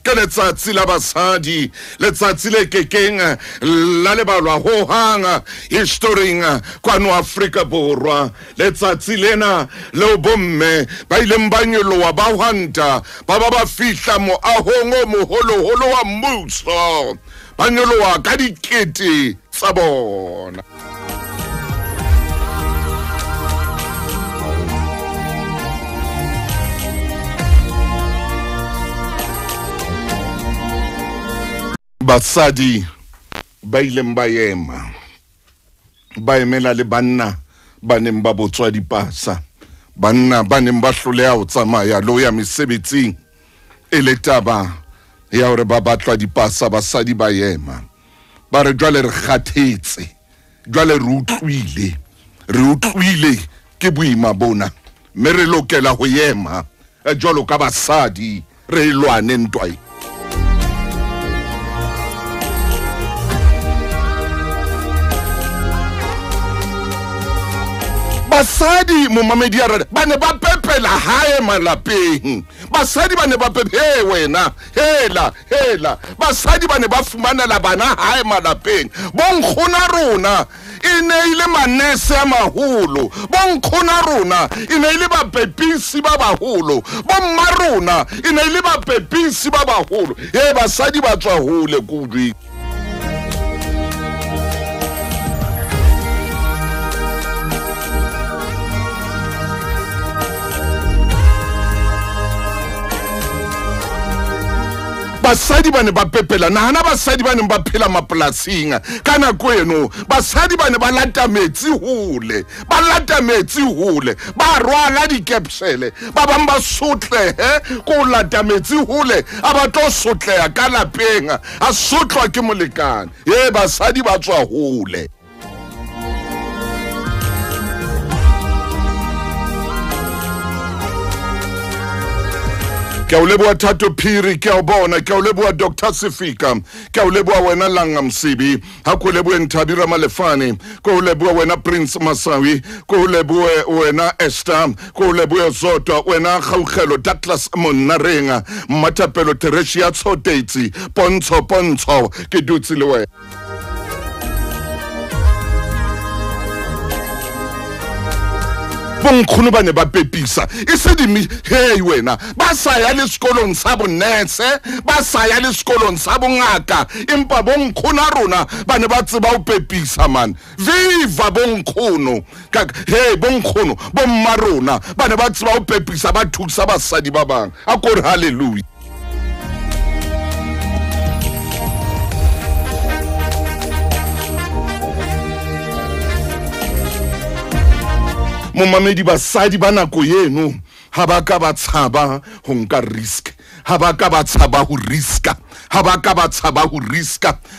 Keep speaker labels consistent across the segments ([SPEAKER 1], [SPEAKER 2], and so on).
[SPEAKER 1] ke letsatsi la basadi letsatsi le kekeng la lebalwa ho hanga historing kwano Afrika Borwa letsatsi lena le bomme ba ileng ba nyolowa ba hwanta ba fihla mo ahongo moholo wa mmuso ba nyolowa ka dikete tsa bona. Basadi ba ileng ba ema ba emela le banna ba neng ba botswa dipasa banna ba neng ba hloleha ho tsamaya lo ya mesebetsing e le taba ya hore ba batlwa dipasa basadi ba ema ba re jwale re kgathetse jwale re utlwile ke boima bona mme re lokela ho ema jwalo ka basadi re lwane ntwa e. Basadi momamedi ya rena ba ne ba pepela hae malapeng basadi ba ne ba pepe wena hela basadi ba ne ba fumanela bana hae malapeng bonkgona rona e ne ile manese a maholo bonkgona rona e ne ile bapepisi ba baholo bomma rona e ne ile bapepisi ba baholo basadi ba tswa hole kudwi. Basadi ba ne ba pepela nahana basadi ba ne ba phela mapolasing ka nako eno basadi ba ne ba lata metsi hole ba rwala dikepsele ba bang ba sotle ko lata metsi hole a ba tlo sotleha ka lapeng a sotlwa ke molekane basadi ba tswa hole. Ke o leboha Thato Phiri ke o bona ke o leboha Dr Sifika ke o leboha wena Langa Msibi ha ko leboha Nthabira Malefane ko o leboha wena Prince Masawi ko o leboha wena Esther ko o leboha Zotwa wena Gaugelo Douglas Monnarenga Mmatapelo Teresia Tsotetsi Pontsho ke dutse le wena. Bonkgono ba ne ba pepisa e se di wena ba sa ya le sekolong sa bonese ba sa ya le sekolong sa bongaka empa bonkgona rona ba ne ba tseba ho pepisa man viva bonkgono bonkgono bomma rona ba ne ba tseba ho pepisa ba thusa basadi ba bang a kore hallelujah. Momamedi basadi ba nako yeno ha ba ka ba tshaba ho nka risk ha ba ka ba tshaba ho riska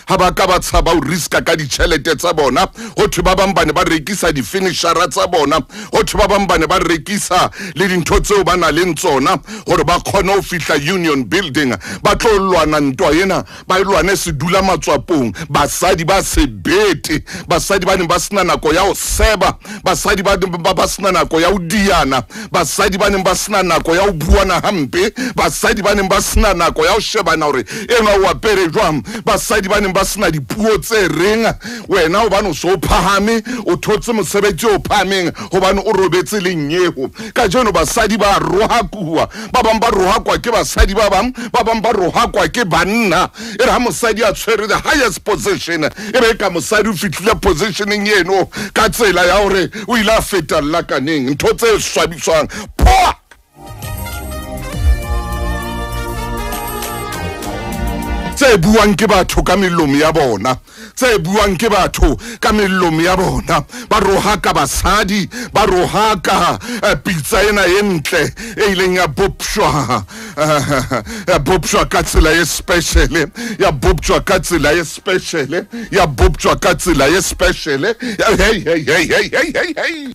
[SPEAKER 1] ha ba ka ba tshaba ho riska ka ditjhelete tsa bona ho thwe ba bang ba ne ba rekisa di finishera tsa bona ho thwe ba bang ba ne ba rekisa le dintho tseo ba na le tsona hore ba khona ho fihla Union Building ba tlo lwana ntwa ena ba lwane se dula matswapong basadi ba sebete basadi ba ne ba sina nako ya ho seba basadi ba sina nako ya ho diana basadi ba ne ba sina nako ya ho buana hampe basadi ba ne ba sina nako ya ho shebana hore enwa wa pere jwang basadi ba ne ba sina dipuo tse reng wena o bana o so phahame o thotse mosebetsi o phameng hobane o robetse lenyeho ka jeno basadi ba rohakua ba bang ba rohakwa ke basadi ba bang ba rohakwa ke banna e ra mosadi a tshwere the highest position e be ka mosadi o fitlile positioning yeno ka tsela ya hore o ila feta lakaneng ntho tse swabiswang po tse buang ke batho ka melomo ya bona ba rohaka basadi ba rohaka pizza ena entle e ileng ya bopshwa ka tsela ye special hey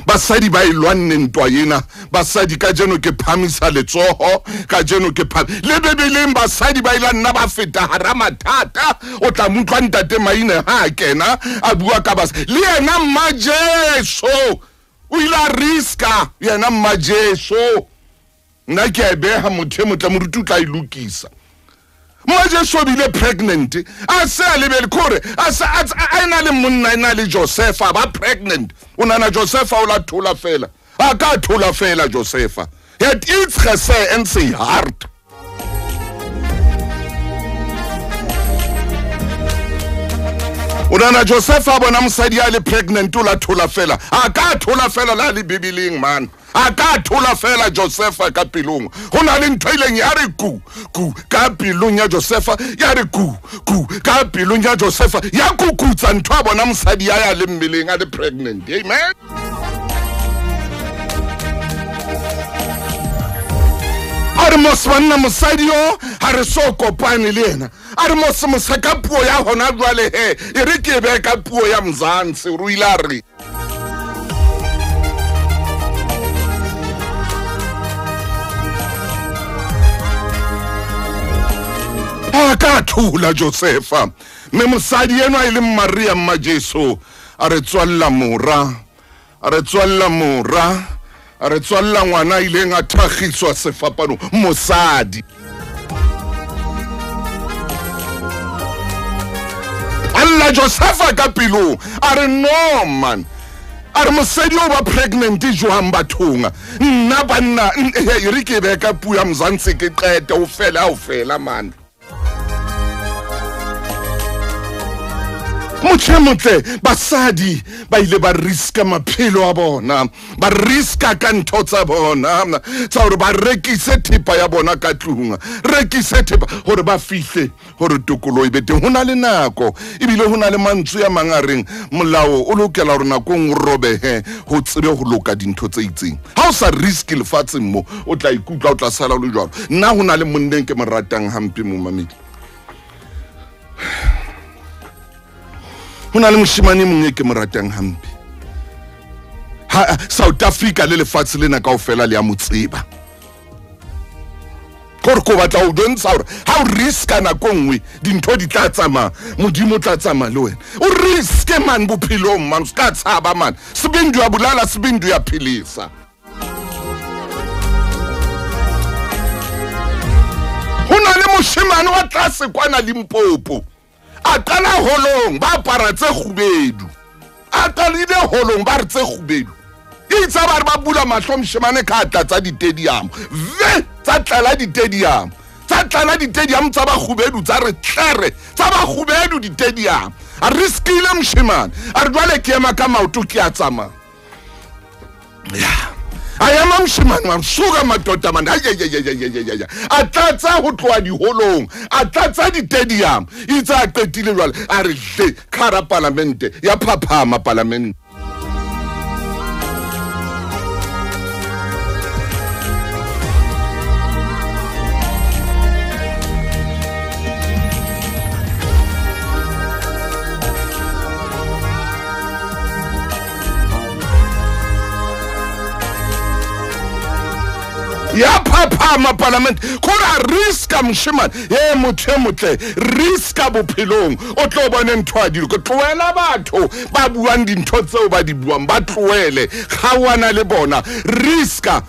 [SPEAKER 1] basadi ba ilwanne ntwa yena basadi ka jeno ke phamisa letsoho ka jeno ke le bebeleng basadi ba ila nna ba feta hara mathata o tla mutlwa ntate Maine ha kena a bua ka le yena Mmajeso o ila riska yena Mmajeso nna ke a beha motho mo tla morutu tla ilukisa Mmajeso bile pregnant a se a lebele kore a ina le monna ina le Josepha ba pregnant unana Josepha o la thola fela a ka thola fela Josepha het iets gesê in sy hart unana Josepha bona mosadi a le pregnant o la thola fela a ka thola fela la le bibileng man a ka thola fela Josepha ka pelong hona le ntho ileng ya re ku ka pelong ya Josepha ya re ku ka pelong ya Josepha ya kukutsa ntho a bona mosadi ya le mmeleng a le pregnant amen are mosbanna mosadi yo ha re so kopane le yena are mosaka puo ya hona jwale he e re ke be ka puo ya Mzansi o ruila re ka thula Josepha me mosadi eno a ile Maria Mmajeso a re tswalla mora a re tswalla ngwana ile nga thagiswa sefapano mosadi alla Josepha ka pilo a re no man a re mosadi o ba pregnant jwang bathonga nna banna e re ke be ka puo ya Mzansi ke qete o fela man motle basadi ba ile ba riska maphelo a bona ba riska ka ntho tsa bona tsa hore ba rekise thipa ya bona ka tlung rekise thipa hore ba fihle hore tokolo e bete hona le nako ebile hona le mantswe ya mangareng molao o lokela hore nako ng robehe ho tsebe ho loka dintho tse itseng ha o sa risk lefatsheng mo o tla ikutla o tla sala le jwalo nna hona le monneng ke mo ratang hampe mo mamedi hona le moshimane mongwe ke mo ratang hampe South Africa le lefatshe lena kaofela le ya motseba gore ko batla o dontsha hore ha o riska nako nngwe dintho di tla tsamaya modimo tla tsamaya le wena o riske man bophelong man ska tshaba man sibindu ya bulala sibindu ya philisa hona le moshimane wa tlase kwana Limpopo a qala holong ba para tse khubedu a qalile holong ba re tse khubedu itsa ba re ba bula mahlo moshimane ka tlatsa di stadium ve tsa tlala di stadium tsa ba khubedu tsa re tlere tsa ba khubedu di stadium a riskile moshimane a re jwale ke ema ka maoto ke a tsama I am mshimane wa msuga matota man atatsa ho tloa di holong atatsa di stadium itsa a qetile jwale a re hle khara parlamente ya phaphama parlament ya phaphama parliament khona riska mshimane motle riska bophelong o tlo bona ntho a dilo go tloela batho ba buang dintho tseo ba di buang ba tloele ga wana le bona riska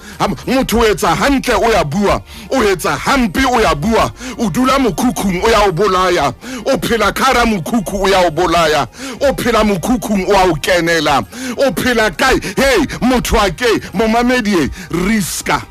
[SPEAKER 1] motho o etsa hantle o ya bua o etsa hampi o ya bua o dula mokhukhung o ya o bolaya o phela khara mokhukhu o ya o bolaya o phela mokhukhung o a o kenela o phela kae hey motho a ke momamedi riska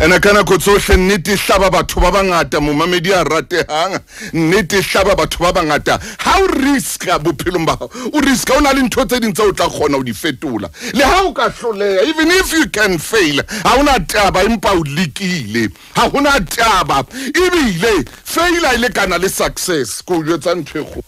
[SPEAKER 1] ena kana go tsohle nnete hlaba batho ba bangata mo mamedi a ratehang nnete hlaba batho ba bangata ha o riska bophelong ba o riska ona le ntho tse ding tse o tla khona o di fetola le ha o ka hloleha even if you can fail ha ona taba empa o likile ha hona taba ibile failure ile kana le success go yetsa ntshego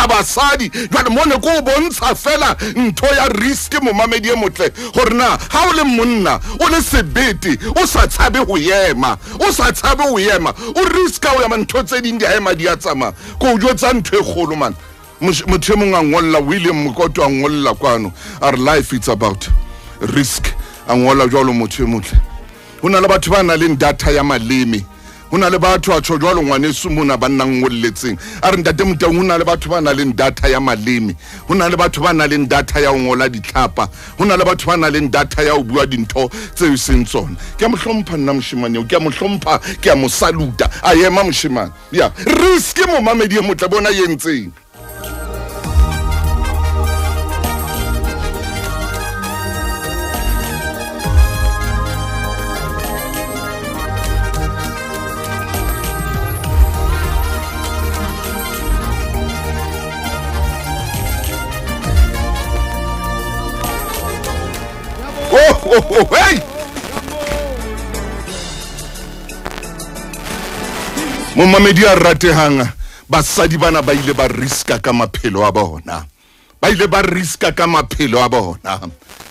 [SPEAKER 1] ya basadi jwale mone ko bontsha fela ntho ya risk mo mamedi e motle gore na ha o le monna o le sebete o sa tshabe go yema o riska o ya ntho tse ding di ema di a tsama ko jotsa ntho e kgolo man motho mongwe a ngolla William Mokoto a ngolla kwano our life it's about risk a ngolla jwalo motho e motle hona le batho ba na le data ya maleme hona le batho a tsho jwalo ngwanesu mona ba nna ngolletseng a re ntate motang hona le batho ba na le data ya maleme hona le batho ba na le data ya ngola ditlhapa hona le batho ba na le data ya o bua dintho tse e seng tsona ke a mohlompha nna moshimane ke a mohlompha ke a mo saluta a yema moshimane ya risk mo mamedi e motle bona yentseng hey mo mamedi a ratehang basadi bana ba ile ba riska ka maphelo a bona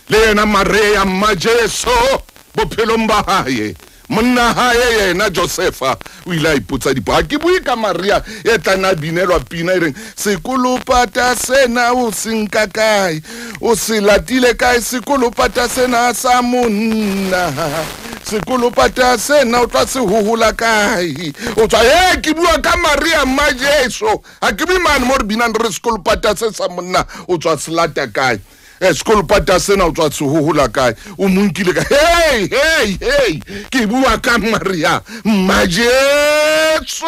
[SPEAKER 1] le yena Maria Majeso bophelong ba hae monna hae yena Josefa o ile a ipotsa dipa ke bui ka Maria e tana binelwa pina ireng sekolopata sena o sinka kae o se latile kae sekolopata sena sa monna sekolopata sena o tla se huhula kae o tswa ke bua ka Maria Majeso a ke bi man mo bina re sekolopata se sa monna o tswa se lata kae sekolopata sena o tswa se huhula kae o monkile ka hey ke bua ka Maria Majeso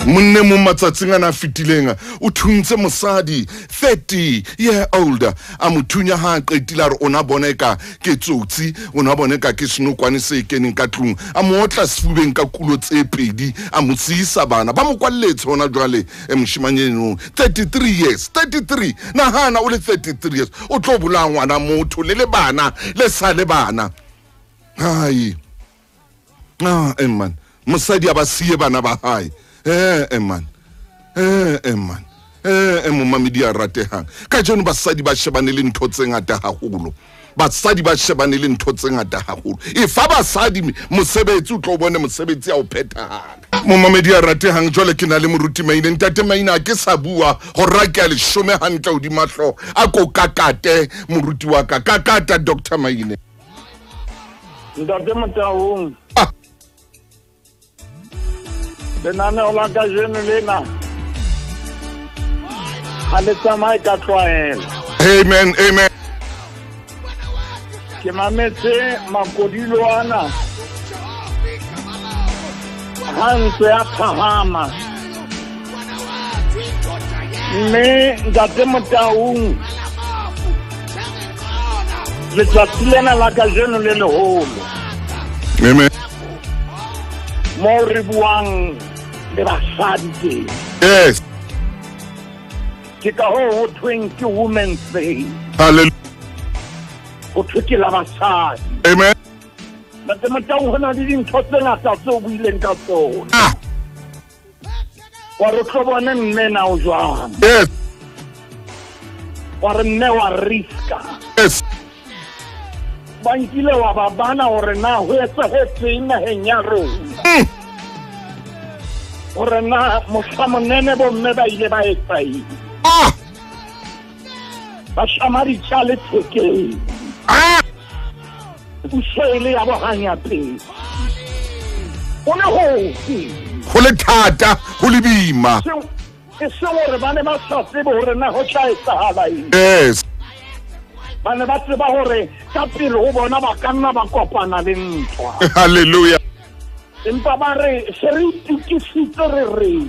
[SPEAKER 1] monne mo matsatsing ana fitilenga o thuntse mosadi 30-year-old a mothunya ha qetila re ona boneka ke tsotsi ona boneka ke senokwane se keneng ka tlung a motla sefubeng ka kulo tse pedi a motsisa bana ba mo kwalletse hona jwale moshimanyeno 33 na hana o le 33 years o tlo bula ngwana motho le bana le sale bana hai man mosadi a ba siye bana ba hae man mo mamedi a ratehang ka jeno basadi ba shebane le ntho tse ngata haholo e fa basadi mosebetsi o tlo bone mosebetsi a o phethagala mo mamedi a ratehang jwale ke na le moruti maine ntate maine a ke sa bua go ra ke a le shome hantle o di mahlo a ko kakate moruti wa ka kakata Dr. Maine
[SPEAKER 2] ntate Motaung lenaneo la ka jeno lena ga le tsamaye ka tlwaelo
[SPEAKER 1] amen
[SPEAKER 2] ke mametse makodilo ana ha ntse a phahama mme ntate Motaung letsatsi lena la ka jeno le leholo
[SPEAKER 1] amen
[SPEAKER 2] mo re buang le basadi teng
[SPEAKER 1] yes
[SPEAKER 2] ke ka ho tweng ke Women's Day
[SPEAKER 1] hallelujah
[SPEAKER 2] o thuke la basadi
[SPEAKER 1] amen
[SPEAKER 2] ntate Motaung hona di dintho tse ngata tse o buileng ka tsona wa re tlobone mme na o jwang
[SPEAKER 1] yes
[SPEAKER 2] wa re mme wa riska
[SPEAKER 1] yes
[SPEAKER 2] bankile wa babana hore na ho etsahetseng naheng ya rona hore na mohlamonene bomme ba ile ba etsai ba shamari chale thekeng o shele ya bohanya pele ona ho
[SPEAKER 1] le thata go le bima
[SPEAKER 2] ke se hore bane ba sa tsebe hore na ho tla etsahala eng
[SPEAKER 1] yes
[SPEAKER 2] bane ba tseba hore ka pele ho bona ba kanna ba kopana le ntwa
[SPEAKER 1] hallelujah
[SPEAKER 2] empa ba re se re itukisitse re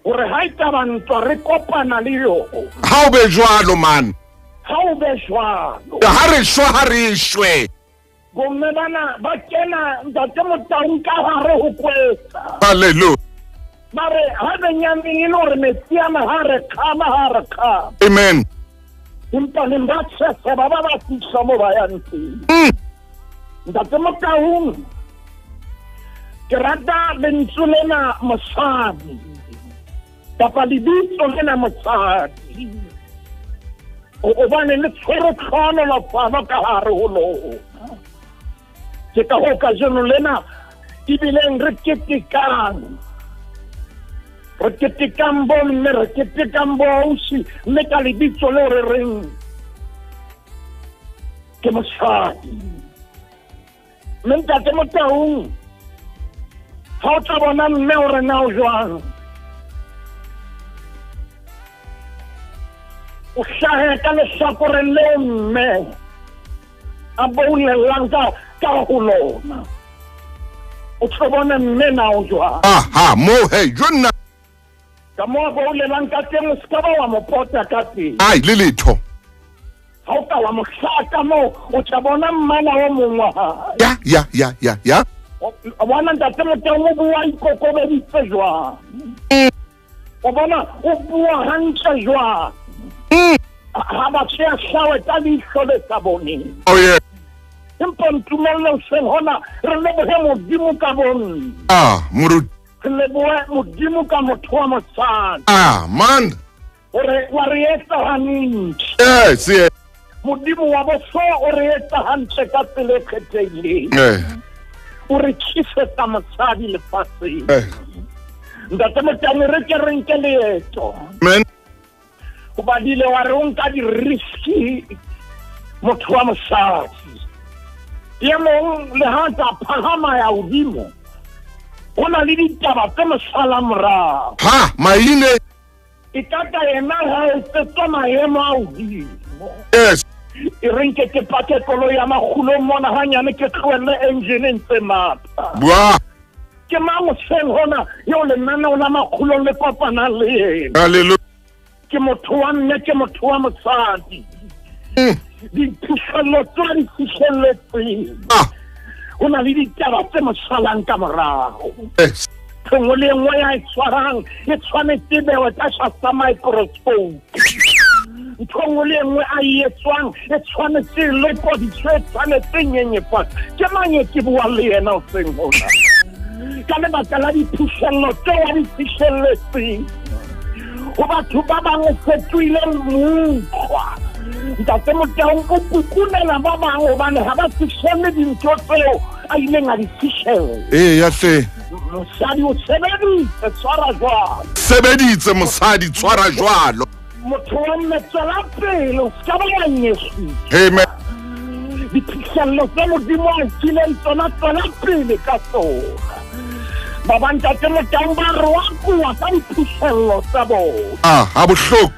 [SPEAKER 2] hore ha itaba ntwa re kopana le yo
[SPEAKER 1] ha o be jwalo man
[SPEAKER 2] ha o be jwalo
[SPEAKER 1] ha re shwe
[SPEAKER 2] bomme bana ba kena ntate Motaung ka hare ho kwetsa
[SPEAKER 1] hallelujah
[SPEAKER 2] mare ha benyamini no re mesiana ha re kama
[SPEAKER 1] amen
[SPEAKER 2] empa le mbatshese ba ba fihla mo ba yang teng ntate Motaung ke rata lentswe lena mosadi kapa lebitso lena mosadi o bane le tshwere tlhono la fana ka hare ho lona ke ka ho ka jeno lena ibileng re ketekang bomme re ketekang boausi mme ka lebitso le re reng ke mosadi mme ntate Motaung ha o tla bona mme o re na o jwang o hlahe ka lehlakoreng le mme a boulelang ka ho lona o tla bona mme na o jwang
[SPEAKER 1] mo he jonna
[SPEAKER 2] ka mo boulelang ka teng o ska ba wa mo pota ka teng
[SPEAKER 1] ai le letho
[SPEAKER 2] ha o ka wa mo hlaka mo o tla bona mmana wa mongwe
[SPEAKER 1] ya
[SPEAKER 2] bona ntate Motaung o bua ikokobeditse jwang o bona o bua hantle jwang ha ba se a hlawe ka leihlo le sa boneng
[SPEAKER 1] oh yeah
[SPEAKER 2] empa ntumelle hoseng hona re lebohe Modimo ka bonna
[SPEAKER 1] moruti
[SPEAKER 2] re lebohe Modimo ka motho wa mosadi
[SPEAKER 1] man
[SPEAKER 2] wa re etsa hantle
[SPEAKER 1] yes
[SPEAKER 2] Modimo wa boso o re etsa hantle ka tsela e kgethehileng o re tlisetsa mosadi lefatsheng ntate Motaung re ke re nke leeto
[SPEAKER 1] amen
[SPEAKER 2] o badile wa re o nka di-riski motho wa mosadi ye mong le ha tsa phahama ya hodimo go na le ditaba tse mosala morao
[SPEAKER 1] maine
[SPEAKER 2] e kaka yena ha e tsetsa maemo a hodimo
[SPEAKER 1] yes
[SPEAKER 2] e re nke ke pake koloi ya makgulong mona hanyane ke tlohelle engine ntse mata ke mang hoseng hona yo lenaneo la makgulong le kopanang le yena
[SPEAKER 1] haleluya
[SPEAKER 2] ke motho wa mme ke motho wa mosadi diphihlello tse di fihlelletseng ho na le ditaba tse mo salang ka morago tshengwe le nngwe ya e tshwarang e tshwanetse bewe ka shasa microscope ntho nngwe le nngwe a e etswang e tshwanetse lepoditswe e tshwanetse nyenyefatsa ke manye ke bua le yena hoseng hona ka lebaka la diphihlello tse wa di fihlelletseng ho batho ba bang o fetohile mokgwa ntate Motaung o pukunela ba bang hobane ha ba fihlelle dintho tseo a ileng a di fihlella
[SPEAKER 1] ya hle
[SPEAKER 2] mosadi o sebeditse tshwara jwalo
[SPEAKER 1] sebeditse mosadi tshwara jwalo
[SPEAKER 2] motho wa mme tswela pele o ska ba ya nyeswi
[SPEAKER 1] amen
[SPEAKER 2] diphihlello tse Modimo a nkileng tsona tswela pele ka tsona ba bang ntate Motaung ba re wa kuwa ka diphihlello tsa bona
[SPEAKER 1] ha bohloko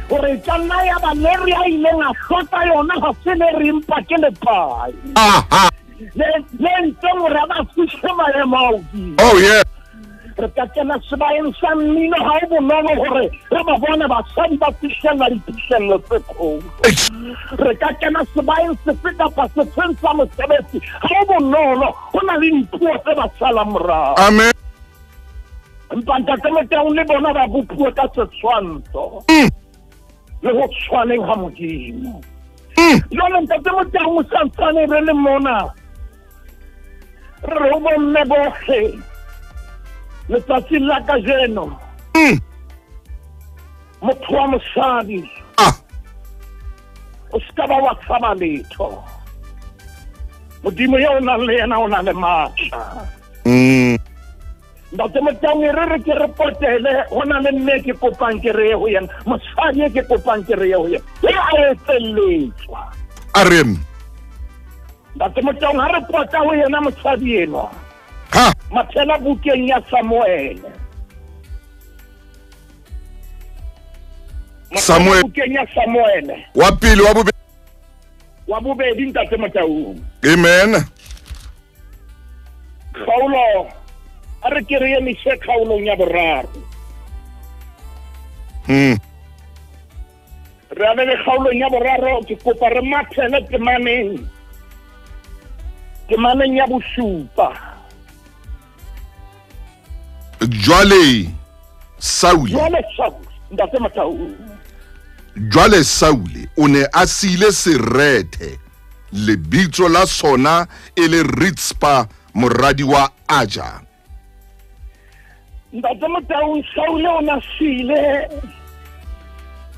[SPEAKER 2] hore ka nna ya ba le re a ileng a hlota yona ha se le re mpa ke lepai le ntse hore a ba fihle maemo a hodimo
[SPEAKER 1] oh yeah
[SPEAKER 2] re ka kena sebaeng sa mmino ha o bonolo hore re ba bone basadi ba fihlella diphihlello tse kgolo re ka kena sebaeng sefe kapa sefeng sa mosebetsi ha o bonolo ho na le dipuo tse ba salang morao
[SPEAKER 1] amen
[SPEAKER 2] empa ntate Motaung le bona ba bopuo ka setshwantsho le ho tshwaneng ha Modimo jwale ntate Motaung o santsane re le mona re ho bomme bohle letsatsi la kajeno motho wa mosadi o ska ba wa tshaba letho Modimo yo o nang le yena o na le matla ntate Motaung re ke re potele ho na le mme ke kopang ke re ho yena mosadi ke kopang ke re ho yena le a etelletswa
[SPEAKER 1] arem
[SPEAKER 2] ntate Motaung ha re pota ho yena mosadi eno mathela bukeng ya Samuel bukeng ya Samuel
[SPEAKER 1] wa pele
[SPEAKER 2] wa bobedi ntate Motaung
[SPEAKER 1] amen
[SPEAKER 2] Paulo a re ke re eme se kgaolong ya boraro re a le kgaolong ya boraro ke kopa re mathele temaneng ya bosupa
[SPEAKER 1] jwale Saul
[SPEAKER 2] ntate Motaung
[SPEAKER 1] jwale Saule o ne a siile Serethe lebitso la sona e le Rizpa moradi wa Aja.
[SPEAKER 2] Ntate Motaung Saule o na siile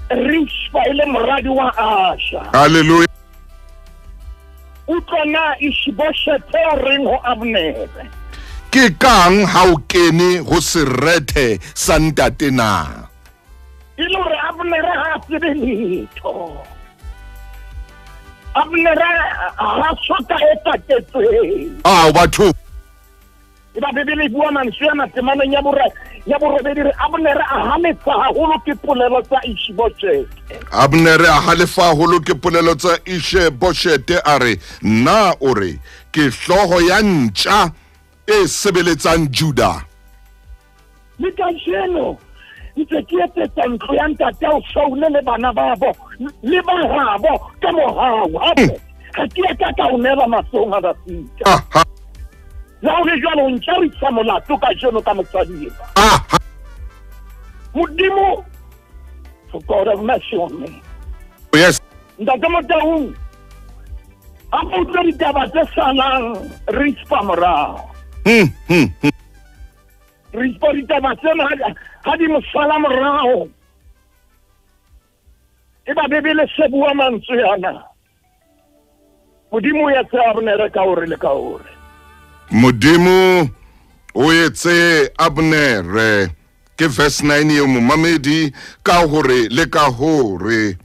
[SPEAKER 2] Rizpa e le moradi wa Aja.
[SPEAKER 1] Hallelujah.
[SPEAKER 2] Utlwana Ishiboshethe a reng ho Abner.
[SPEAKER 1] Ke kang ha o kene ho Serethe sa ntate na?
[SPEAKER 2] Ile hore Abner ha tsebe letho. Abner ha soka e tatetsweng.
[SPEAKER 1] Batho
[SPEAKER 2] Eba Bebele bua mantswe ana temaneng ya borobedi re Abner a halefa haholo ke polelo tsa Ishiboshethe.
[SPEAKER 1] Abner a halefa haholo ke polelo tsa Ishiboshethe a re na o re ke hloho ya ntja e sebeletsang Juda.
[SPEAKER 2] Le ka jeno ntse ke etsetsa ntlo ya ntate o Saule le bana babo le ba habo ka mohau hape ha ke ka o nela masong a Dafita. La o le jwalo o ntjarisa molato ka jeno ka motsadi. Modimo for God have mercy on me.
[SPEAKER 1] Yes.
[SPEAKER 2] Ntate Motaung a botsa ditaba tse salang Rizpa morao. Rizpa ditaba tsena ha di mo sala morao. Eba Bebele se bua mantswe ana. Modimo ya tsa Abner ka hore le ka hore.
[SPEAKER 1] Modimo o etse Abner ke verse 9 yo momamedi ka hore le ka hore.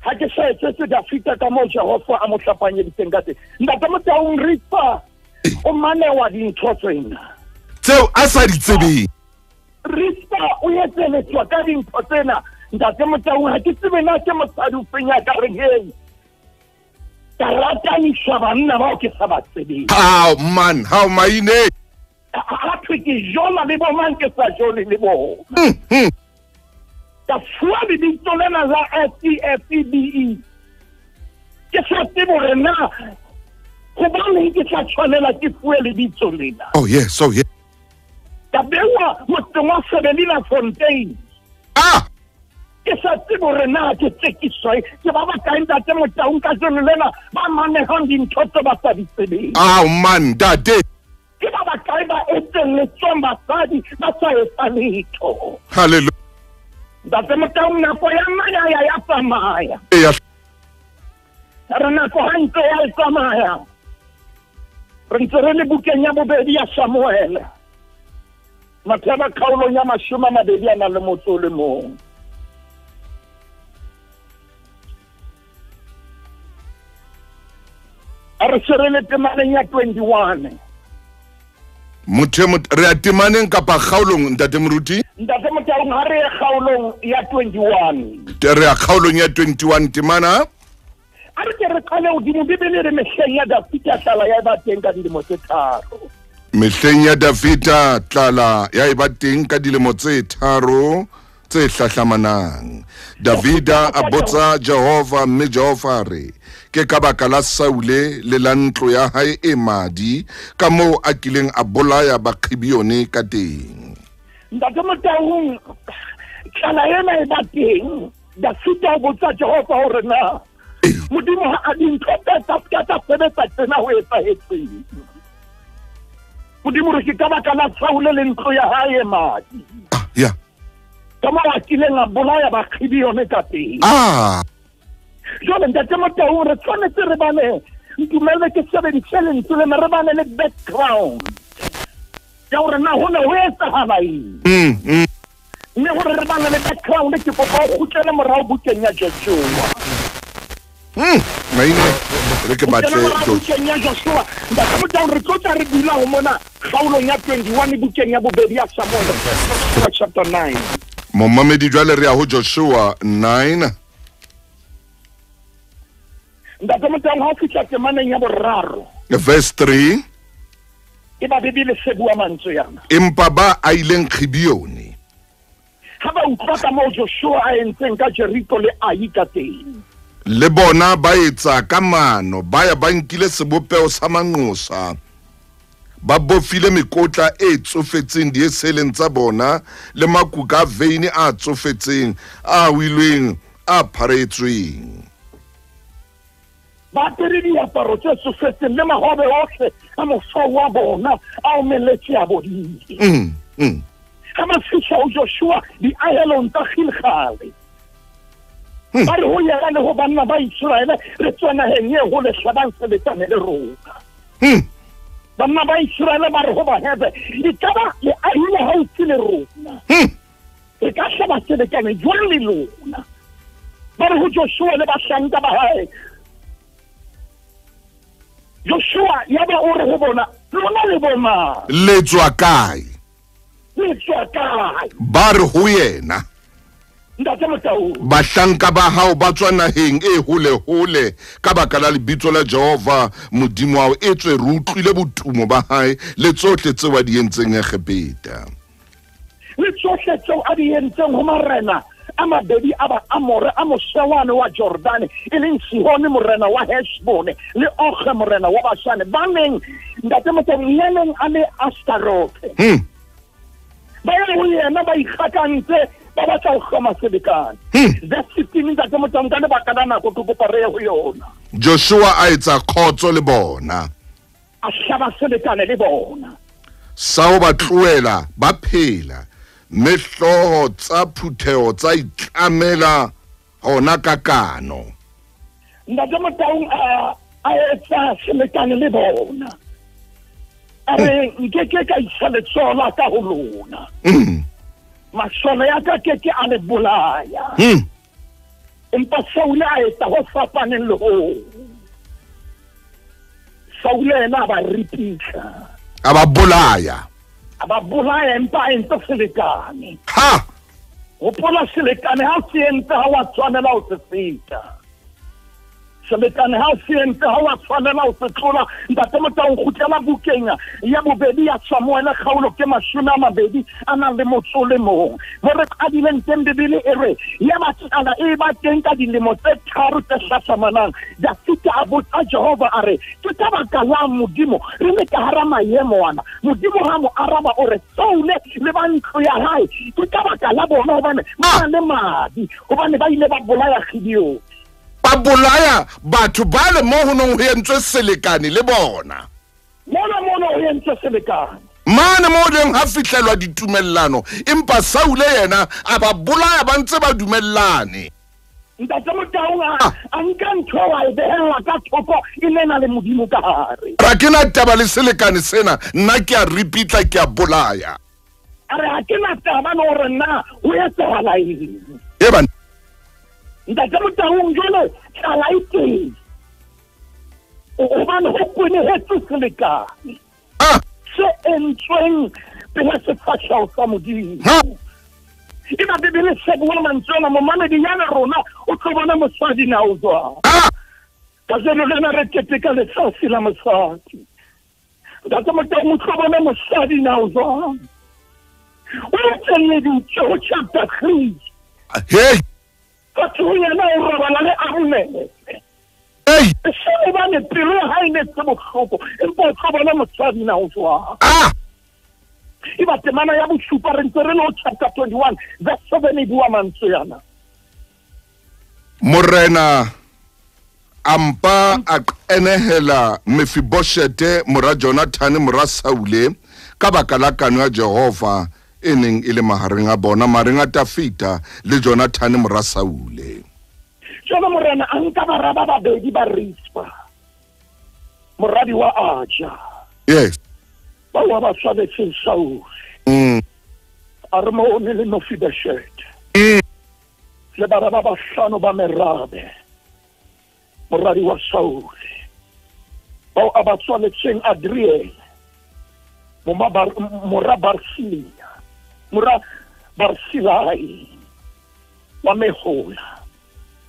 [SPEAKER 2] Ha ke sa etse Dafita ka mo Jehova a mo hlapanyeditseng ka teng. Ntate Motaung Rizpa o manewa dintho tsena.
[SPEAKER 1] Tseo a sa di tsebeng.
[SPEAKER 2] Rizpa o etseletswa ka dintho tsena. Ntate Motaung ha ke tsebe na ke mosadi o fenya ka re hei. Ka rataniswa banna bao ke sa ba tsebeng.
[SPEAKER 1] How maine?
[SPEAKER 2] Ha thwe ke jona le bo mang ke sa jone le bo. Ka fuwa lebitso lena la FEFEBE. Ke sa tsebe hore na hobaneng ke sa tshwanela ke fuwe lebitso lena.
[SPEAKER 1] Oh yes.
[SPEAKER 2] Ka bewa motseng wa Sebelina Fontaine. Ke sa tsebe hore na ke tsekiswa ke ba kae Ntate Motaung ka jeno lena ba manehang dintho tse ba sa di tsebeng.
[SPEAKER 1] Dade.
[SPEAKER 2] Ke ba kae ba etelletswang basadi ba sa etsa letho.
[SPEAKER 1] Hallelujah.
[SPEAKER 2] Ntate Motaung nako ya maya ya tsamaya. Re nako ha ntse ya tsamaya. Re ntse re le bukeng ya bobedi ya Samuel. Matheba kgaolong ya 21. Re serele temaneng ya 21.
[SPEAKER 1] Re a temaneng kapa kgaolong Ntate Moruti?
[SPEAKER 2] Ntate Motaung ha re kgaolong ya 21.
[SPEAKER 1] Re a kgaolong ya 21 temana?
[SPEAKER 2] A re ke re qale hodimo Bibele re mehleng ya Dafita tlala ya ba teng ka dilemo tse 3.
[SPEAKER 1] Mehleng ya Dafita tlala ya ba teng ka dilemo tse 3 tse hlahlamanang. Davida a botsa Jehova mme Jehova re ke ka baka la Saule le la ntlo ya hae e madi ka moo a kileng a bolaya Bakgibeone ka teng.
[SPEAKER 2] Ntate Motaung tlala ena e ba teng. Dafita a botsa Jehova hore na Modimo ha dintho tsa sebetsa tsena ho etsahetseng. Modimo re ke ka baka la Saule le ntlo ya hae e madi. Kama wa kileng a bolaya Bakgibeone ka teng. Jwale Ntate Motaung re tshwanetse re bane ntumelle ke sebedise lentswe lena re bane le background ya hore na hona ho etsahala eng. Mme hore re bane le background ke kopa o kgutlele morao bukeng ya Joshua.
[SPEAKER 1] Maine re ke batle
[SPEAKER 2] bukeng ya Joshua. Ntate Motaung re tlotla re dula ho mona kgaolong ya 21 bukeng ya bobedi ya Samuel chapter 9.
[SPEAKER 1] Momamedi jwale re a ho Joshua 9.
[SPEAKER 2] Ntate Motaung ha o fihla temaneng ya 3.
[SPEAKER 1] Verse 3.
[SPEAKER 2] E ba Bibele se bua mantswe yana.
[SPEAKER 1] Empa ba a ileng Gibeone.
[SPEAKER 2] Ha ba utlwa ka moo Joshua a entseng ka Jeriko le Ai ka teng.
[SPEAKER 1] Le bona ba etsa ka mano ba ya ba nkile sebopeo sa manqosa ba bofile mekotla e tsofetseng dieseleng tsa bona le makuka a veine a tsofetseng a wilweng a pharetsweng.
[SPEAKER 2] Ba tere diaparo tse tsofetseng le magobe otlhe a mosao wa bona a omeletse a bodile. Ga ba fitlha o Joshua diahelong tsa Gilgale ba re ho yena le ho banna ba Israele re tswa naheng e hole hlabang se lekane le rona. Banna ba Israele ba re ho ba hebe e kaba le ahile haufi le rona e ka hlaba se lekane jwang le lona. Ba re ho Joshua le bahlanka ba hae Joshua ya ba o re ho bona lona le bona
[SPEAKER 1] le tswa kae ba re ho yena bahlanka ba hao ba tswa naheng e hole ka baka la lebitso la Jehova modimo wa e tswe re utlwile botumo ba hae le tsohle tseo a di entseng Egepeta
[SPEAKER 2] le tsohle tseo a di entseng ho marena a mabedi a ba Amore a mosewane wa Jordan e leng Sihone morena wa Heshbone le Og morena wa Bashane ba neng ntate motseng a le Astaroth ba ye ho yena ba ikgakantse ba batla ho kgama selekane. Verse 15 ntate motseng ka lebaka la nako ke kopa re ho yona.
[SPEAKER 1] Joshua a etsa khotso le bona
[SPEAKER 2] a hlaba selekane le bona
[SPEAKER 1] sa ho ba tloela ba phela mehloho tsa phutheo tsa itlamela hona kakano.
[SPEAKER 2] Ntate motseng a etsa selekane le bona a re nkeke ka isa letsola ka ho lona masole ya ka keke a le bolaya empa Saule a etsa ho fapaneng le ho Saule ena ba ripitla
[SPEAKER 1] a ba bolaya
[SPEAKER 2] empa a entse selekane
[SPEAKER 1] ha
[SPEAKER 2] ho pola selekane ha se entse ha wa tshwanela ho se feta selekane ha se entse ha wa tshwanela ho se tlola ntate motseng khutlela bukeng ya bobedi ya Samuel kgaolo ke 20 a nang le motso le mong mo re qadileng teng Bibele e re ya batsala e ba teng ka dilemo tse 3 tse hlasamanang da fita a botsa Jehova a re ke ka baka la modimo re le ka hara maemo ana modimo ha mo araba o re Saule le ba ntlo ya hae ke ka baka la bona hobane ba le madi hobane ba ile ba bolaya Gideon
[SPEAKER 1] ba bolaya batho ba le mo ho nong ho entswe selekane le bona
[SPEAKER 2] mona ho entswe selekane
[SPEAKER 1] mane mo leng ha fihlelwa ditumellano empa Saule yena a ba bolaya ba ntse ba dumellane
[SPEAKER 2] ntate motaung a nka ntho wa e behella ka thoko e nena le modimo ka hare
[SPEAKER 1] ra ke na taba le selekane sena nna ke a ripitla ke a bolaya
[SPEAKER 2] a re ha ke na taba no re na ho etsahala eng
[SPEAKER 1] e ba
[SPEAKER 2] ntate motaung jole tlala ite hobane ho kwene hetso selekane se entsweng pela sefahleho sa modimo e ba Bibele se bua mantswela momamedi yana rona o tlo bona mosadi na o jwang ka jeno lena re keteka letsatsi la mosadi ntate motaung o tlo bona mosadi na o jwang o etselleditse ho chapter 3
[SPEAKER 1] hey
[SPEAKER 2] batho yena o robala le Abunele se o bane pelo ha ine se bohloko empa o tlo bona mosadi na o jwang e ba temana ya bosupa re ntse re lo chapter 21 verse 7 e bua mantswe yana
[SPEAKER 1] morena ampa a enehela Mephiboshete mora Jonathan mora Saule ka baka la kano ya Jehova eneng ile mahareng a bona mahareng a Dafita le Jonathan mora Saule
[SPEAKER 2] jona morena a nka baraba babedi ba Rispa moradi wa Aja
[SPEAKER 1] yes
[SPEAKER 2] ba wa ba tshwanetse Saul a re mo ne le Mephibosheth le baraba ba hlano ba Merabe moradi wa Saul ba a ba tshwanetseng Adriel mora Barsilia mora Barsilai wa Mehola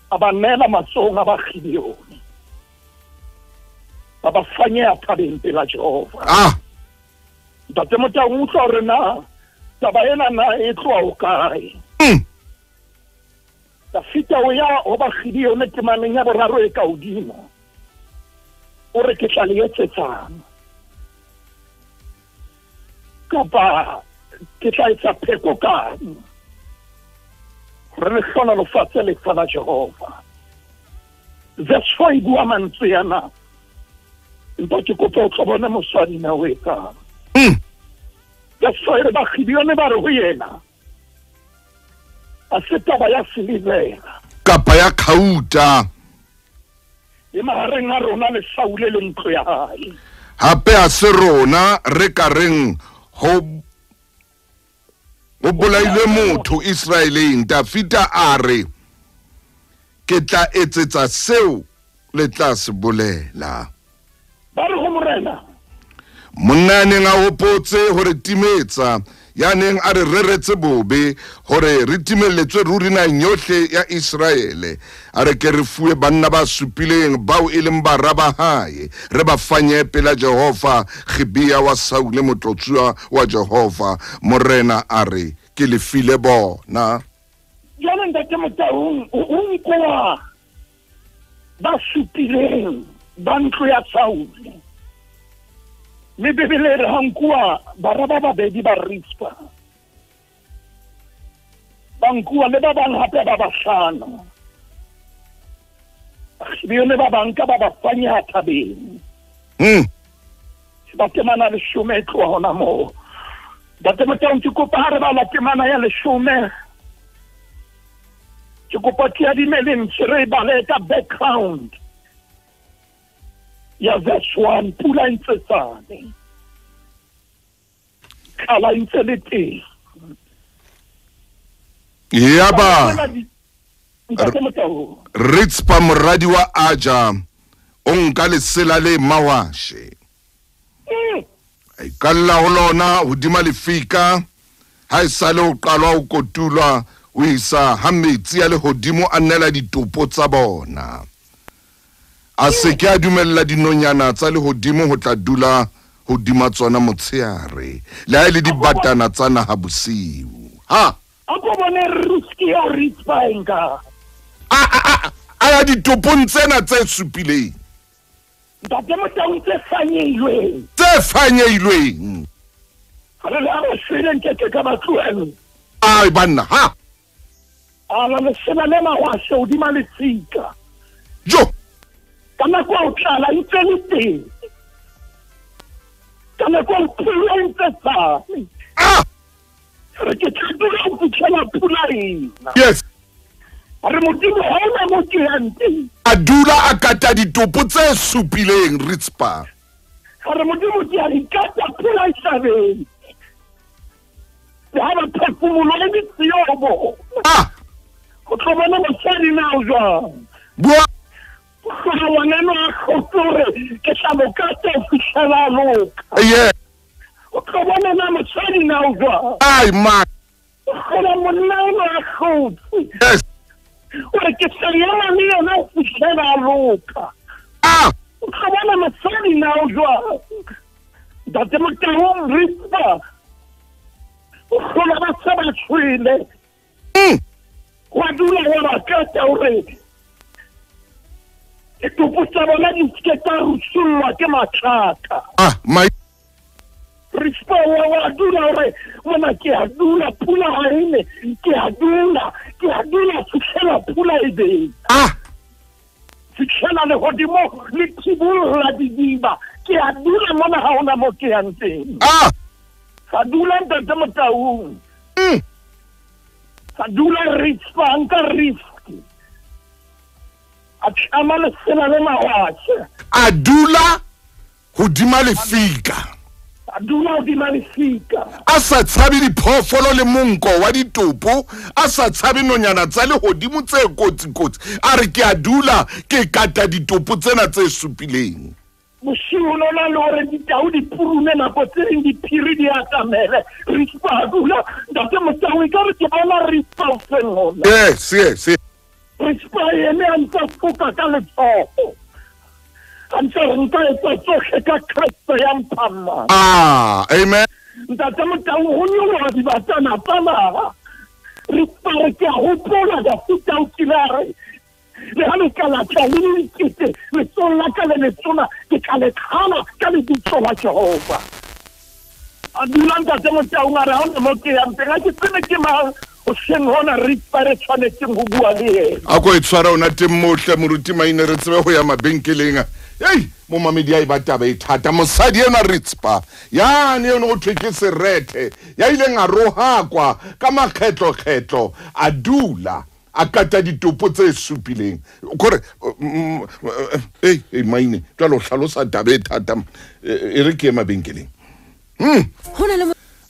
[SPEAKER 2] abanela masonga ba Gideon ba fanya thabeng pela Jehova ntate motaung o tlo re na taba ena na e tloa o kae Dafita o ya ho ba Gideon temaneng ya boraro e ka hodimo o re ke tla le etsetsang ntate motaung o tlo re na taba ena na e tloa o kae Dafita o ya ho ba Gideon temaneng ya boraro e ka hodimo o re ke tla le etsetsang kapa ke tla etsa pheko kang re le hlola lefatshe le fana Jehova verse 4 e bua mantswe yana empa ke kopa o tlhobone mosadi na o etsang verse 4 re ba Gideon ba re ho yena a se taba ya silivera
[SPEAKER 1] kapa ya khauta
[SPEAKER 2] e mahareng a rona le Saule le ntlo ya hae
[SPEAKER 1] hape a se rona re ka reng ho bolaile motho Israeleng Dafita a re ke tla etsetsa seo le tla se bolela
[SPEAKER 2] ba re ho morena
[SPEAKER 1] monna neng a hopotse hore timetsa ya neng a re reretse bobe hore re timelletswe ruri na nyohle ya Israele a re ke re fuwe banna ba supileng bao e leng bara ba hae re ba fanye pela Jehova Gibea wa Saule motlotswa wa Jehova morena a re ke le file bona
[SPEAKER 2] jana ntate Motaung o nkoa ba supileng ba ntlo ya Saule le Bibele re hankua bara ba babedi ba Rispa bankua le ba bang hape ba bahlano le ba bang ka ba ba fanya thabeng ba temana le shume tlo hona mo ba temana ke kopa hare ba la temana ya le shume ke kopa tia di meleng tsere ba le ka background ya verse 1 pula ntse tsane kala ntse le teng
[SPEAKER 1] yaba Ritspa moradi wa Aja o nka lesela le mawashe ai kalla ho lona hodima lefika ha e sale o qalwa o kotulwa o isa ha metsi ya lehodimo a nnela ditopo tsa bona a se ke a dumella dinonyana tsa lehodimo ho tla dula hodima tsona motsheare le ha ile di batana tsa naha bosiu ha
[SPEAKER 2] a go bone riski ya Ritspa enka
[SPEAKER 1] a ditopong tsena tse supileng
[SPEAKER 2] ntate Motaung tse fanyeilweng ha le a shwele nke ka batlueng
[SPEAKER 1] ai banna ha
[SPEAKER 2] ala le sena le mawashe hodima lefika
[SPEAKER 1] jo
[SPEAKER 2] kana kwa o tlala ntse le teng kana kwa o pula ntse tsane re ke tshitula o fitlhela pula ena
[SPEAKER 1] yes
[SPEAKER 2] re modimo ha ona mo ke yante
[SPEAKER 1] a dula a kata ditopo tse supileng Ritspa
[SPEAKER 2] re modimo ke a ikata pula isabeng ha ba phefumulo le ditsiobo go tlhobana mosadi na o jwang
[SPEAKER 1] bua
[SPEAKER 2] waneno a khotore ke tla mokata o fitlhela loka
[SPEAKER 1] yeah
[SPEAKER 2] o tlhobana na mosadi na o jwang
[SPEAKER 1] ai man
[SPEAKER 2] gola monna a khotsi
[SPEAKER 1] yes
[SPEAKER 2] ore ke tsayana le yona o fitlhela loka o tlhobana mosadi na o jwang ntate Motaung Ritspa o gola ba sa ba tshwile wa dula wa bakata ore e topo tsa bona di ke ta rusulwa ke matlaka
[SPEAKER 1] my
[SPEAKER 2] Ritspa wa dula ore mona ke a dula pula haine ke a dula fitlhela pula e beng fitlhela le hodimo le tibulla didiba ke a dula mona ha ona mo ke yang teng sa dula ntate Motaung sa dula Ritspa nka riski a tshama le sena le mawashe
[SPEAKER 1] a dula hodima lefika
[SPEAKER 2] adula di malifika
[SPEAKER 1] a sa tshabe diphoofolo le monko wa ditopo a sa tshabe nonyana tsa lehodimo tse kotsi a re ke a dula ke kata ditopo tsena tse supileng
[SPEAKER 2] Bosiu lona le hore ditau di purune nako tse ring diphiri di atamele Ritspa adula ntate Motaung ka re ke bona Ritspa fengona
[SPEAKER 1] yes
[SPEAKER 2] Ritspa ene a ntse foka ka letsogo nka etsa tsohle ka Kristo ya mphamma
[SPEAKER 1] amen
[SPEAKER 2] ntate Motaung ho nyoloha dibatana tsa naha Ritspa re ke a hopola Dafita o kilare le ha le ka latla le lekete letsoho la ka le letsona ke tla le kgala ka lebitso la Jehova a dula ntate Motaung a re ha o ne mo ke yang teng a ke tsene ke mang o seng hona re re tshwanetseng go bua le yena
[SPEAKER 1] a go e tshwara ona teng mohle moruti maine re tsebe go ya mabenkeleng hey mo mamedi a ibata ba ithata mosadi ena ritspa yane yone go thwe ke serete ya ileng a rohakwa ka makgetlo a dula a kata ditopo tse supileng kore hey maine tla lo hlalosa tabe thata e re ke mabenkeleng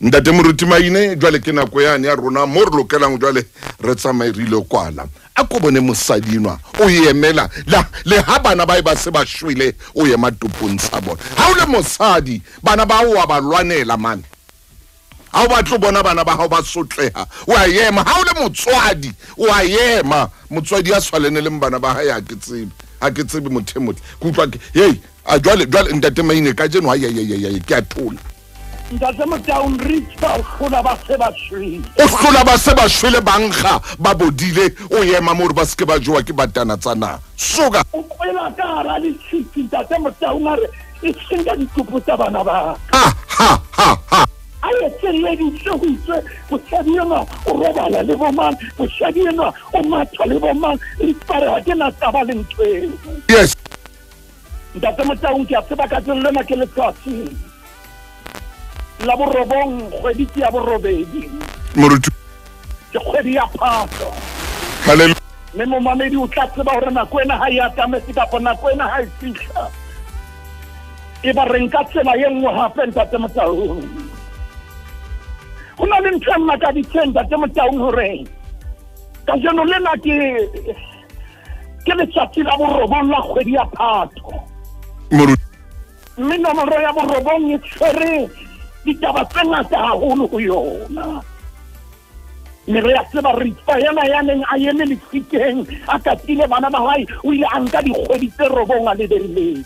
[SPEAKER 1] ntate moruti maine jwale ke nako yane ya rona mo re lokelang jwale re tsamaerile kwala a ko bone mosadinwa o yemela le ha bana ba se ba shwile o yema topong tsa bona ha o le mosadi bana ba o ba lwanela man ha o batla bona bana ba ha ba sotleha o a yema ha o le motswadi o a yema motswadi a swalene le bana ba ha ya ke tsebe mothemothi kutlwa hey a jwale ntate maine ka jeno ya ke a thola
[SPEAKER 2] ntate Motaung Ritspa o hlola ba se ba shwile
[SPEAKER 1] bankga ba bodile o yema mo re ba ske ba jowa ke batana tsana soka
[SPEAKER 2] o kwela ka hara le tshiti ntate Motaung a re e senga dikopo tsa bana ba
[SPEAKER 1] ha
[SPEAKER 2] a etseleditse go itse mosadi enwa o robala le bomang mosadi enwa o matha le bomang Ritspa re ga ke na taba le ntho eo
[SPEAKER 1] yes
[SPEAKER 2] ntate Motaung ke a tseba ka tseno lena ke letsatsi la borobong kgwedi ke ya borobedi
[SPEAKER 1] moruti
[SPEAKER 2] ke kgwedi ya Phato
[SPEAKER 1] haleluya
[SPEAKER 2] mme momamedi o tla tseba gore nako ena ha e atametse kapo nako ena ha e fihla e ba re nka tsela ye nngwe gape ntate Motaung go na le ntho e mmakaditseng ntate Motaung gore ka jeno lena ke letsatsi la borobong la kgwedi ya Phato
[SPEAKER 1] moruti
[SPEAKER 2] mme nomoro ya borobong e tshwere ditaba tse ngata haholo go yona mme re a tseba Ritspa yana ya neng a eme lefikeng a katile bana ba hae o ile a nka dikgwedi tse robong a leberileng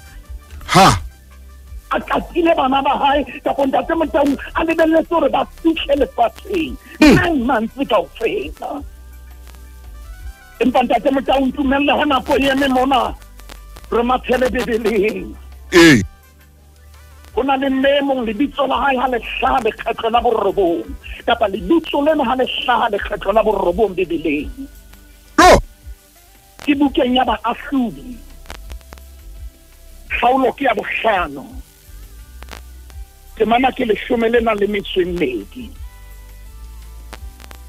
[SPEAKER 2] a katile bana ba hae kapo ntate Motaung a lebelletse gore ba fitlhe lefatsheng 9 months kaofela empa ntate Motaung tumelle ha nako eme mona re mathele bebeleng go na le memong lebitso la hae ha le hlaha lekgetlo la borobong kapa lebitso lena ha le hlaha lekgetlo la borobong bebeleng ke bukeng ya Baahlodi Kgaolo ke ya 5 temana ke 12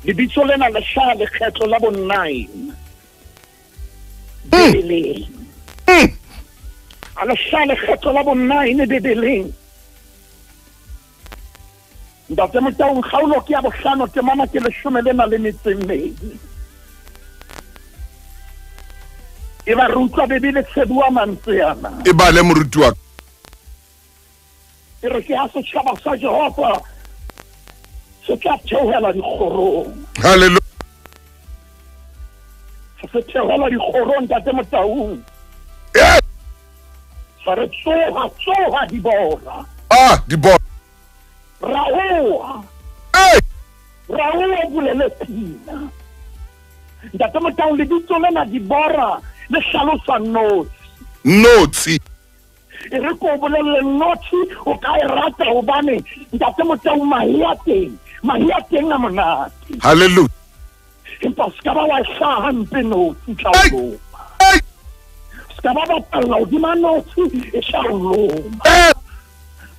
[SPEAKER 2] lebitso lena le hlaha lekgetlo la 9 bebeleng a le hlaha lekgetlo la 9 bebeleng ntate Motaung Kgaolo ke ya 5 temana ke 12 e ba rutwa bebele tshebua mantswe yana
[SPEAKER 1] e ba le moruti wa
[SPEAKER 2] e re ke ha setšhaba sa Jehova se tla theohela dikgorong
[SPEAKER 1] haleluya
[SPEAKER 2] se theohela dikgorong ntate Motaung sa re tsoha dibora
[SPEAKER 1] dibora
[SPEAKER 2] raoa bulele pina ntate Motaung lebitso lena dibora le hlalosa notsi e re ko bolelle notsi o ka e rata hobane ntate Motaung mahi a teng a monate
[SPEAKER 1] haleluya
[SPEAKER 2] empa ska ba wa hlaha mpe notsi tlaolo ska ba batalla hodima notsi e hlaoloma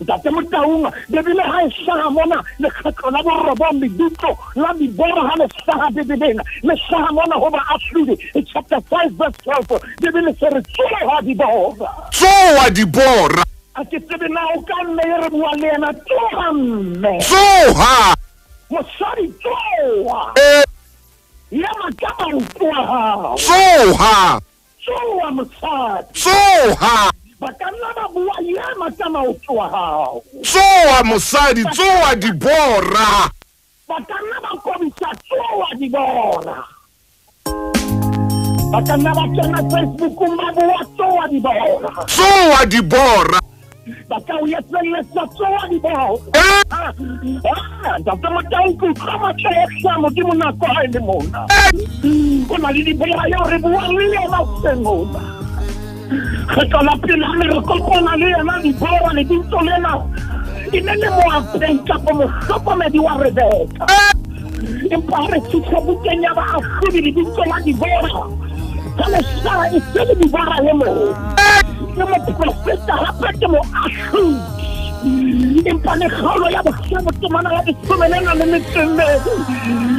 [SPEAKER 2] ntate Motaung bebele ha e hlaha mona lekgetlo la borobong lebitso la dibora ha le hlaha bebeleng le hlaha mona ho Baahlodi chapter 5 verse 12 bebele se re tsoha dibora a ke tsebe na o ka nne re bua le yena tsoha mme mosadi tsoha ya makama utlwa hao tsoha mosadi bakanna ba bua ya makama utlwa hao
[SPEAKER 1] tsoha mosadi tsoha dibora
[SPEAKER 2] bakanna ba kobisa tsoha dibora bakanna ba kena Facebook ba bua tsoha dibora baka o yetseletsa tsoha dibora ntate Motaung ke utlwa matla modimo nako ha e le mona go na le dibora yo re bua le yena sengona kgetlo la pele ha re kopana le yena dibora le ditso lena e ne le moapei kapa mohlokomedi wa Rebeka empa re fitlha bukeng ya baahlodi lebitso la Dibora ka Lesara e se le Dibora e moo ke moprofeta hape ke moahlodi empa le kgaolo ya bohlano temana ya disomena le metsemedi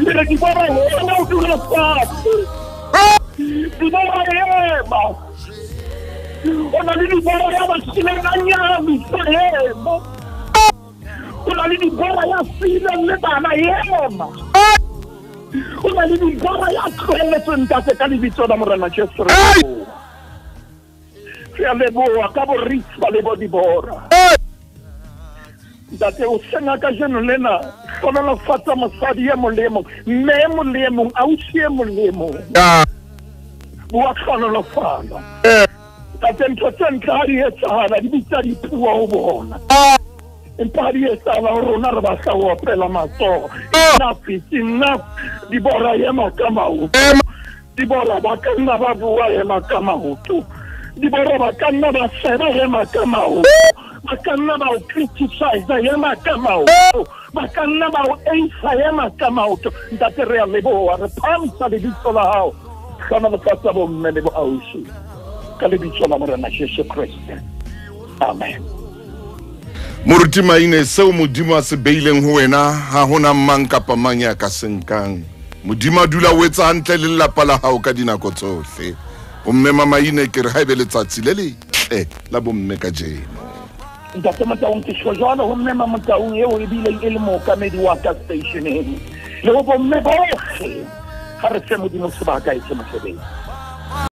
[SPEAKER 2] re Dibora ena o dula fatshe Dibora ema o na le Dibora ya basimenanyami ema o na le Dibora ya sile le bana ema o na le Dibora ya tlohelletsweng tate ka lebitso la Morena Jesu re a leboha ka borispa le bo Dibora ntate o senga ka jeno lena hlonolofatsa mosadi e molemo mme e molemong ausi e molemong bua hlonolofala tate ntho tse ntle ha di etsahala di bitsa dipuo ho bona empa ha di etsahala ho rona re batla ho opela matsoho enough is enough Dibora ema ka maoto Dibora ba ka nna ba bua ema ka maoto Dibora ba ka nna ba seba ema ka maoto ba ka nna ba o criticize ema ka maoto ba ka nna ba o eisa ema ka maoto ntate re a leboha re phamisa lebitso la hao kana le fatsa bo mme le bo ausi ka lebitso la Morena Jesu Kriste amen.
[SPEAKER 1] Moruti Maine seo modimo a se beileng ho wena ha hona mang kapa mang ya ka senkang modimo a dula o etsa hantle le lelapa la hao ka dinako tsohle o mme Maine ke re ha ebe letsatsi le letle la bomme ka jeno
[SPEAKER 2] ntate Motaung ke shojana ho mme Motaung eo e bile e le mookamedi wa ka stationeng le ho bomme bohle ha re se modimo sebaka e se mosebetsi